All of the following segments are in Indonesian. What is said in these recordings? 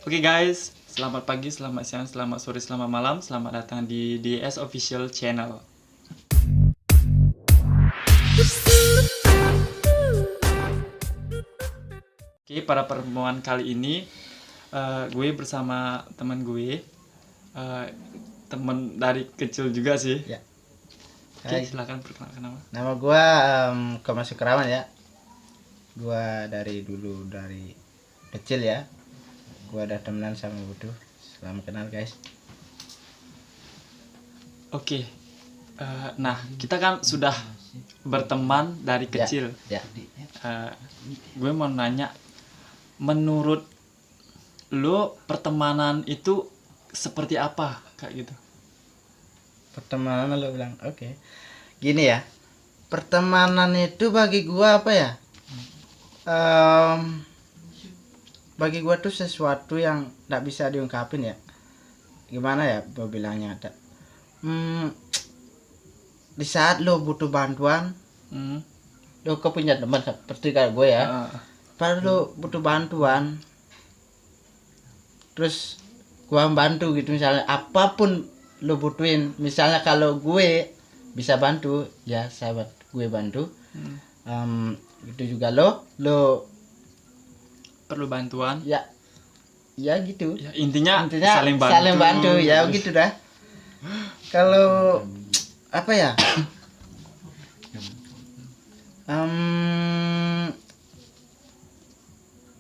Oke guys, selamat pagi, selamat siang, selamat sore, selamat malam. Selamat datang di DS Official Channel. Oke, pada pertemuan kali ini gue bersama teman gue, teman dari kecil juga sih. Ya. Oke, silakan perkenalkan nama. Nama gua Komas Sukraman ya. Gua dari kecil ya. Gua ada temenan sama Budu. Selamat kenal guys. Oke, nah kita kan sudah berteman dari kecil. Ya. Gue mau nanya, menurut lo pertemanan itu seperti apa kayak gitu? Pertemanan lo bilang oke. Gini ya. Pertemanan itu bagi gua apa ya? Bagi gua tuh sesuatu yang tak bisa diungkapin ya. Gimana ya gua bilangnya? Di saat lo butuh bantuan, lo punya teman seperti kayak gue ya. Pada lo butuh bantuan, terus gua bantu gitu, misalnya apapun lo butuhin. Misalnya kalau gue bisa bantu, ya sahabat gue bantu. Itu juga lo Perlu bantuan? ya gitu Ya, intinya saling saling bantu ya gitu dah. Kalau apa ya,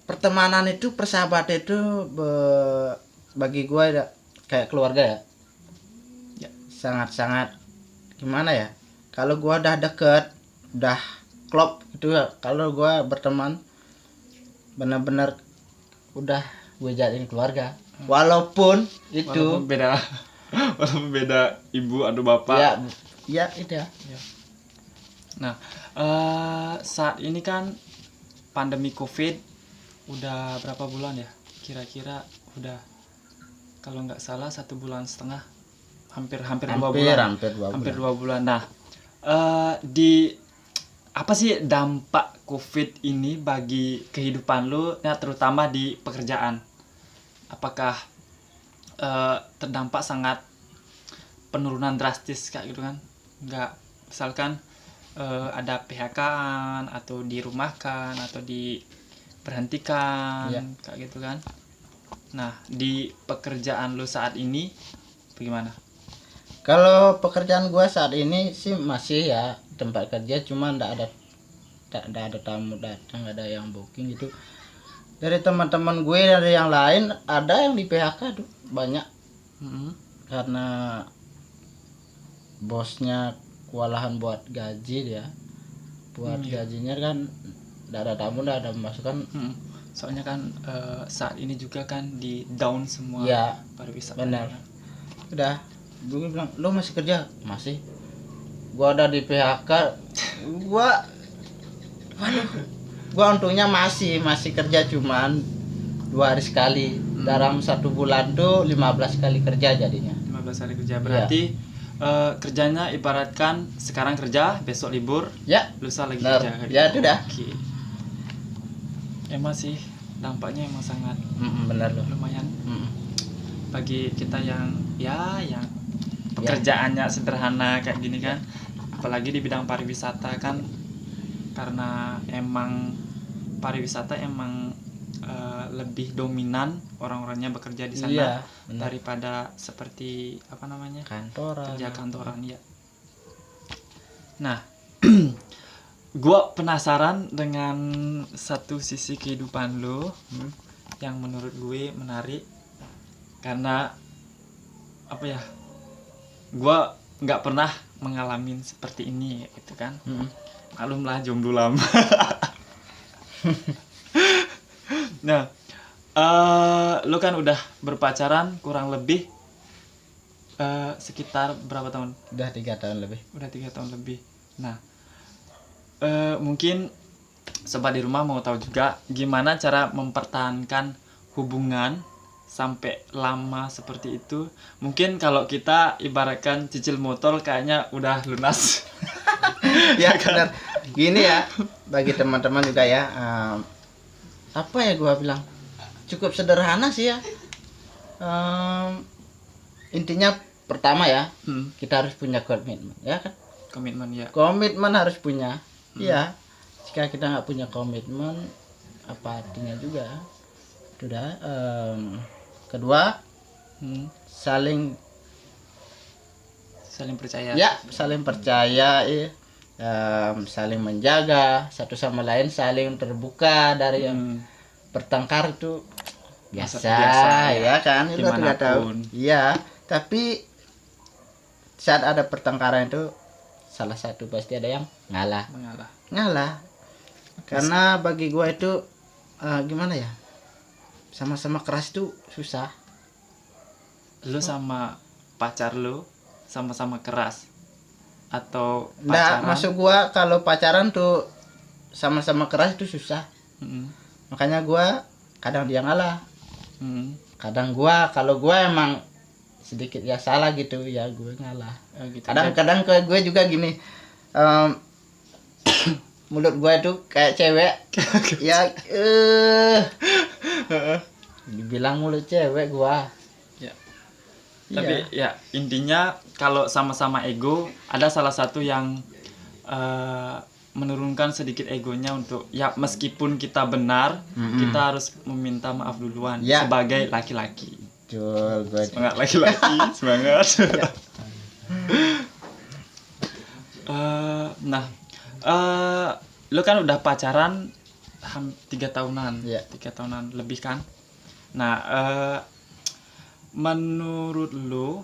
pertemanan itu, persahabatan itu bagi gue ya kayak keluarga ya. Sangat gimana ya, kalau gue udah deket, udah klop gitu ya, kalau gue berteman benar-benar udah gue jadiin keluarga, walaupun beda ibu atau bapak. ya itu ya. Nah, saat ini kan pandemi COVID udah berapa bulan ya? Kira-kira udah, kalau nggak salah 1,5 bulan, hampir 2 bulan. Hampir 2 bulan. Nah, di apa sih dampak COVID ini bagi kehidupan lu, ya, terutama di pekerjaan? Apakah terdampak sangat penurunan drastis kayak gitu kan? Nggak, misalkan ada PHK-an atau dirumahkan atau diberhentikan, kayak gitu kan? Nah, di pekerjaan lu saat ini bagaimana? Kalau pekerjaan gua saat ini sih masih ya tempat kerja, cuma ndak ada tamu datang, nggak ada yang booking gitu. Dari teman-teman gue, dari yang lain ada yang di PHK tuh banyak. Karena bosnya kewalahan buat gaji dia. Gajinya kan ndak ada tamu, ndak ada masukan. Soalnya kan saat ini juga kan di down semua pariwisata. Benar. Udah, gue bilang, lo masih kerja? Masih. Gua ada di PHK. Gua untungnya masih kerja, cuman 2 hari sekali. Dalam 1 bulan tuh 15 kali kerja jadinya. 15 kali kerja berarti kerjanya ibaratkan sekarang kerja, besok libur, lusa lagi kerja. Ya itu dah. Okay. Emang sih dampaknya emang sangat benar loh. Lumayan bagi kita yang pekerjaannya sederhana kayak gini kan, apalagi di bidang pariwisata kan, karena emang pariwisata emang lebih dominan orang-orangnya bekerja di sana daripada seperti kerja kantoran ya. Nah, gua penasaran dengan satu sisi kehidupan lo yang menurut gue menarik, karena apa ya, gua nggak pernah mengalami seperti ini gitu kan. Maklumlah, jomblo lama. Nah, lo kan udah berpacaran kurang lebih sekitar berapa tahun? Udah 3 tahun lebih. Nah, mungkin sobat di rumah mau tahu juga gimana cara mempertahankan hubungan sampai lama seperti itu. Mungkin kalau kita ibaratkan cicil motor kayaknya udah lunas. Ya benar. Gini ya, bagi teman-teman juga ya, apa ya gua bilang, cukup sederhana sih ya. Intinya pertama ya, Hmm. kita harus punya komitmen, ya kan? Komitmen ya. Komitmen harus punya. Iya. Jika kita nggak punya komitmen, apa artinya juga? Sudah. Kedua, Hmm. saling Saling percaya. ya saling percaya, ya. Saling menjaga satu sama lain, saling terbuka dari yang Hmm. bertengkar itu biasa, Biasa, ya kan? Itu tidak tahu. Dimanapun. Iya, tapi saat ada pertengkaran itu salah satu pasti ada yang ngalah. Mengalah. Karena bagi gua itu gimana ya, sama-sama keras itu susah. Lu sama pacar lu sama-sama keras atau Nggak, pacaran? maksud gua kalau pacaran tuh sama-sama keras itu susah. Hmm. Makanya gua kadang dia ngalah, Hmm. kadang gua, kalau gua emang sedikit ya salah gitu ya gue ngalah. Gitu. Kadang-kadang ke gue juga gini, mulut gue itu kayak cewek. Ya dibilang mulut cewek gua. Ya. Tapi ya intinya kalau sama-sama ego, ada salah satu yang menurunkan sedikit egonya untuk ya meskipun kita benar, kita harus meminta maaf duluan sebagai laki-laki. Betul, gue Semangat laki-laki, semangat. Lu kan udah pacaran 3 tahunan, 3 tahunan lebih kan. Nah, menurut lu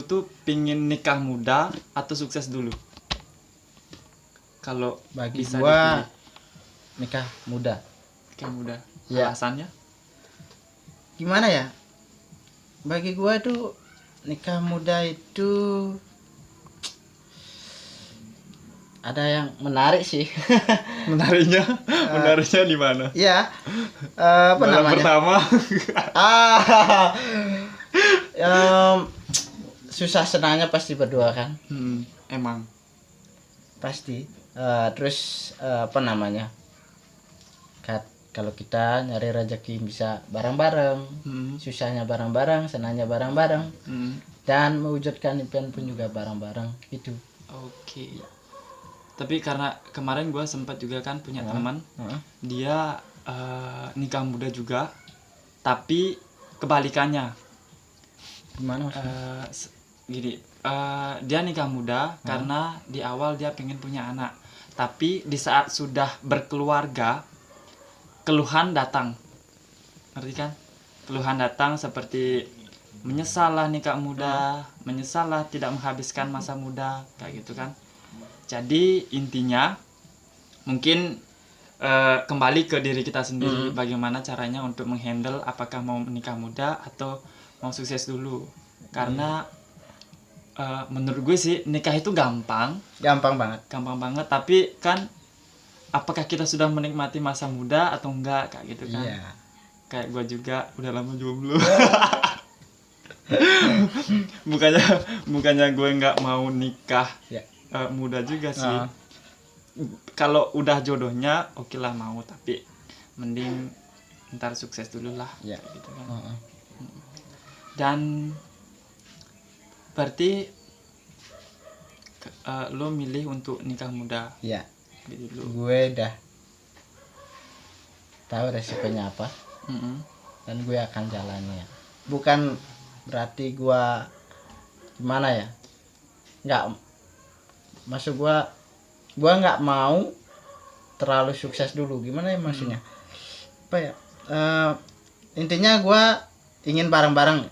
tuh pingin nikah muda atau sukses dulu? Kalau bagi bisa gua dipilih. nikah muda. Nikah muda. Ya. Alasannya? Gimana ya? Bagi gua itu nikah muda itu ada yang menarik sih. Menariknya di mana? Ya, apa Malam namanya? pertama. Susah senangnya pasti berdua kan? Emang. Pasti. Terus apa namanya? Kalau kita nyari rezeki bisa bareng-bareng, susahnya bareng-bareng, senangnya bareng-bareng, dan mewujudkan impian pun juga bareng-bareng itu. Oke. Tapi karena kemarin gue sempat juga kan punya teman, dia nikah muda juga, tapi kebalikannya. Gimana Gini, dia nikah muda karena di awal dia pengen punya anak, tapi di saat sudah berkeluarga, keluhan datang, ngerti kan? Keluhan datang seperti menyesal lah nikah muda, menyesal lah tidak menghabiskan masa muda, kayak gitu kan. Jadi intinya mungkin kembali ke diri kita sendiri, bagaimana caranya untuk menghandle apakah mau menikah muda atau mau sukses dulu. Karena menurut gue sih nikah itu gampang banget, tapi kan apakah kita sudah menikmati masa muda atau enggak, kayak gitu kan. Kayak gue juga udah lama jomblo. bukannya gue nggak mau nikah muda juga sih. Kalau udah jodohnya oke lah mau, tapi mending ntar sukses dulu lah, gitu kan. Dan berarti lo milih untuk nikah muda. Iya. Gitu. Gue udah tahu resikonya apa, dan gue akan jalannya. Bukan berarti gue gimana ya, nggak, maksud gue nggak mau terlalu sukses dulu. Gimana ya maksudnya? Apa ya? Intinya gue ingin bareng-bareng.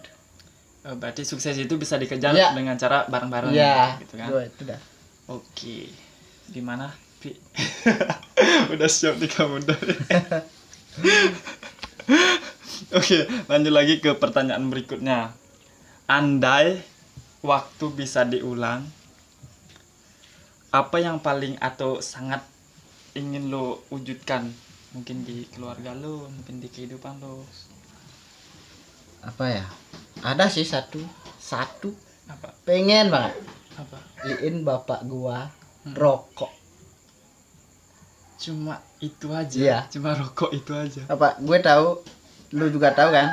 Berarti sukses itu bisa dikejar dengan cara bareng-bareng, gitu kan? Gue itu dah. Oke. Gimana, Pi? Udah siap nikah muda. Oke, lanjut lagi ke pertanyaan berikutnya. Andai waktu bisa diulang, apa yang paling atau sangat ingin lo wujudkan? Mungkin di keluarga lo, mungkin di kehidupan lo. Apa ya? Ada sih satu. Apa? Pengen banget. Apa? Liin bapak gua rokok. Cuma itu aja. Iya. Cuma rokok itu aja. Apa? Gue tahu lu juga tahu kan,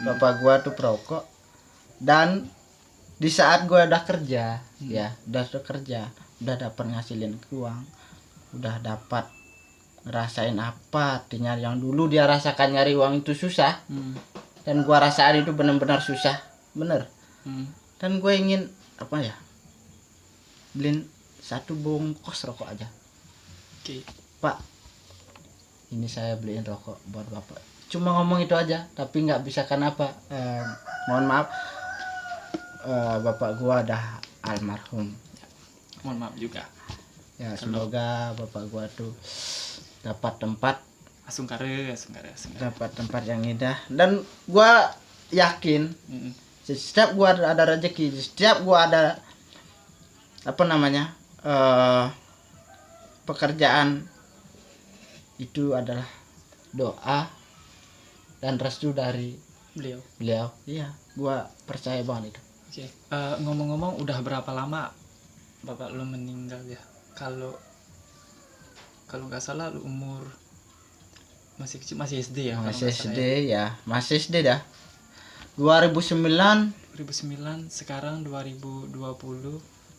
bapak gua tuh perokok. Dan di saat gua udah kerja, ya udah kerja, udah dapat ngasilin uang, udah dapat ngerasain apa artinya yang dulu dia rasakan nyari uang itu susah, dan gua rasain itu benar-benar susah, bener. Dan gue ingin apa ya, beliin 1 bungkus rokok aja. Oke. Pak, ini saya beliin rokok buat bapak. Cuma ngomong itu aja, tapi nggak bisa kenapa. Mohon maaf, bapak gua udah almarhum. Mohon maaf juga. Ya semoga bapak gua tuh dapat tempat, Asungkare. dapat tempat yang indah. Dan gua yakin setiap gua ada rezeki, setiap gua ada apa namanya pekerjaan, itu adalah doa dan restu dari beliau. Iya, gua percaya banget itu. Oke. Ngomong-ngomong, udah berapa lama bapak lu meninggal ya? Kalau nggak salah lu umur masih kecil, masih SD ya? Masih SD ya, masih SD dah. 2009, sekarang 2020,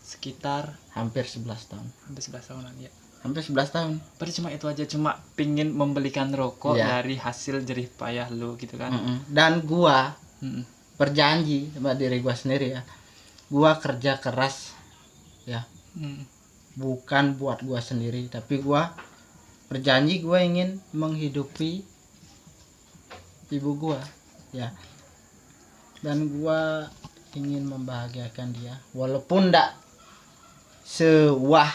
sekitar hampir 11 tahun. hampir 11 tahunan ya. Hampir 11 tahun. Berarti cuma itu aja, cuma pingin membelikan rokok Iya. dari hasil jerih payah lu gitu kan. Dan gua Mm-mm. berjanji sama diri gua sendiri ya, gua kerja keras ya, bukan buat gua sendiri, tapi gua berjanji gua ingin menghidupi ibu gua ya, dan gua ingin membahagiakan dia walaupun ndak sewah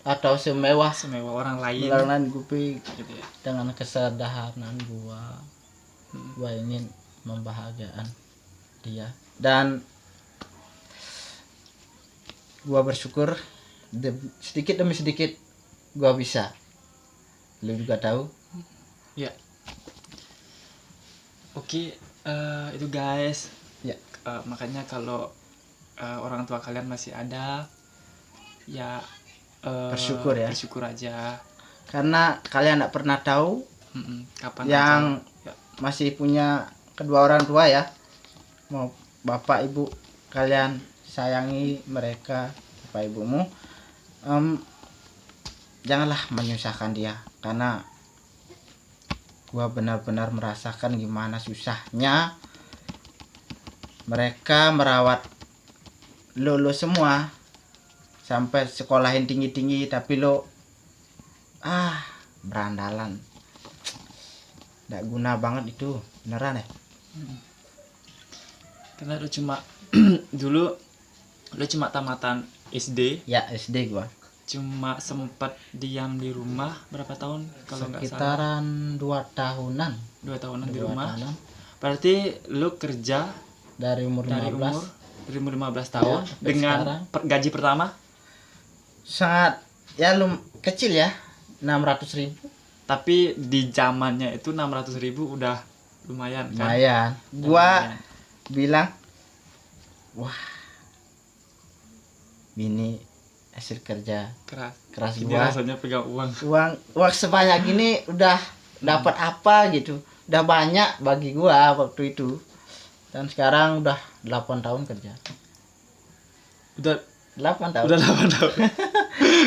atau semewah orang lain dengan gue, gitu ya. dengan kesederhanaan gua ingin membahagiakan dia, dan gua bersyukur sedikit demi sedikit gua bisa. Lu juga tahu Ya. Oke, itu guys. ya. Makanya kalau orang tua kalian masih ada, ya Bersyukur ya. Bersyukur aja. Karena kalian tidak pernah tahu Kapan yang aja. Ya. masih punya kedua orang tua ya, mau bapak ibu kalian sayangi mereka, bapak ibumu, janganlah menyusahkan dia, karena gua benar-benar merasakan gimana susahnya mereka merawat lo semua sampai sekolahin tinggi-tinggi, tapi lo berandalan, nggak guna banget itu, beneran ya. Karena lu cuma dulu lu cuma tamatan SD, Ya SD gua cuma sempat diam di rumah berapa tahun kalau nggak salah? sekitaran 2 tahunan. 2 tahunan di 2 rumah. tahunan. Berarti lu kerja Dari umur 15 dari umur 15 tahun sampai dengan sekarang. gaji pertama sangat ya kecil ya, 600.000. tapi di zamannya itu 600.000 udah lumayan kan. Lumayan. Gua Lumayan. bilang, wah, ini hasil kerja keras Ini gua. rasanya pegang uang. Uang sebanyak ini udah dapat apa gitu. Udah banyak bagi gua waktu itu. Dan sekarang udah 8 tahun kerja. Udah 8 tahun. udah 8 tahun. Ya.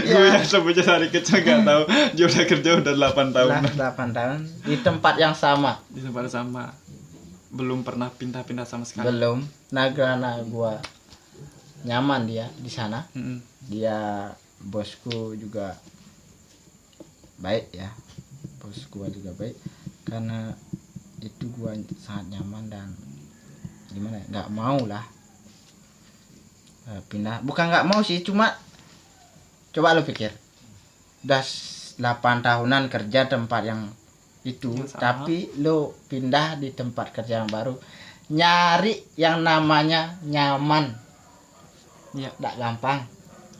Gue yang sebutnya dari kecil gak tahu dia udah kerja udah 8 tahun. Udah 8 tahun di tempat yang sama. Di tempat sama. Belum pernah pindah-pindah sama sekali. Belum. Nah, karena gua nyaman dia di sana. Dia bosku juga baik ya. Bos gua juga baik. Karena itu gua sangat nyaman dan gimana ya, nggak mau lah pindah. Bukan nggak mau sih, cuma coba lo pikir, udah 8 tahunan kerja tempat yang itu, Yang sama. tapi lo pindah di tempat kerja yang baru, nyari yang namanya nyaman Iya, nggak gampang.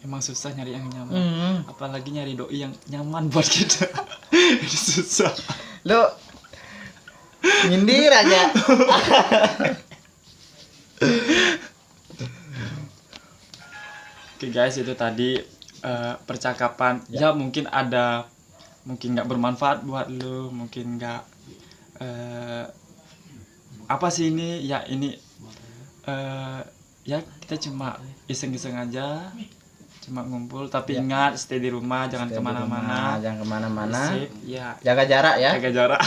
emang susah nyari yang nyaman. Apalagi nyari doi yang nyaman buat kita. Itu susah. Lo nyindir aja. Oke guys, itu tadi percakapan ya mungkin nggak bermanfaat buat lu, mungkin nggak apa sih ini? Ya ini ya kita cuma iseng-iseng aja, cuma ngumpul. Tapi Ya. ingat stay di rumah, jangan Stay di rumah, kemana-mana. jangan kemana-mana. Sip, ya. Jaga jarak ya. Jaga jarak.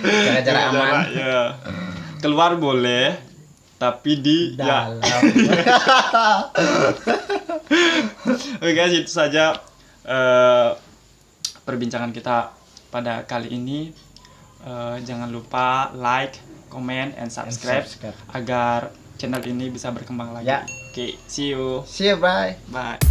Jaga jarak aman. Ya. Keluar boleh, tapi di ya. Dalam. Oke guys, itu saja perbincangan kita pada kali ini. Jangan lupa like, comment, and subscribe subscribe. agar channel ini bisa berkembang lagi. Ya. Oke, see you. See you, bye. Bye.